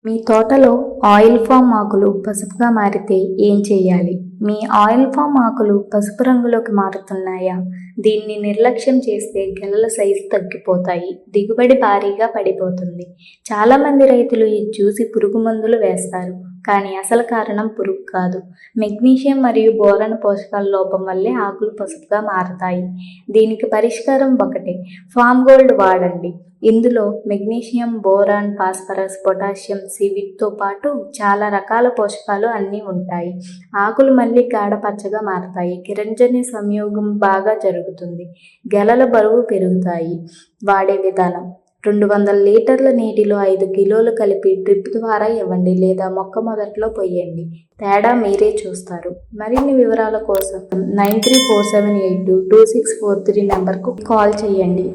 మీ తోటలో oil form ఆకులు పసుపుగా మారితే ఏం చేయాలి? మీ ఆయిల్ ఫామ్ ఆకులు పసుపు రంగులోకి మారుతున్నాయా? దీన్ని నిర్లక్ష్యం చేస్తే గెలల సైజు తగ్గిపోతాయి, దిగుబడి భారీగా పడిపోతుంది. చాలామంది రైతులు ఇది చూసి పురుగు మందులు వేస్తారు, కానీ అసలు కారణం పురుగు కాదు. మెగ్నీషియం మరియు బోరాన్ పోషకాల లోపం వల్లే ఆకులు పసుపుగా మారతాయి. దీనికి పరిష్కారం ఒకటే, ఫామ్ గోల్డ్ వాడండి. ఇందులో మెగ్నీషియం, బోరాన్, ఫాస్ఫరస్, పొటాషియం, వీటితో పాటు చాలా రకాల పోషకాలు అన్నీ ఉంటాయి. ఆకులు మళ్ళీ గాఢపచ్చగా మారతాయి, కిరణజన్య సంయోగం బాగా జరుగుతుంది, గెలల బరువు పెరుగుతాయి. వాడే విధానం: 200 లీటర్ల నీటిలో 5 కిలోలు కలిపి డ్రిప్ ద్వారా ఇవ్వండి లేదా మొక్క మొదట్లో పొయ్యండి. తేడా మీరే చూస్తారు. మరిన్ని వివరాల కోసం 9347822643 నెంబర్కు కాల్ చేయండి.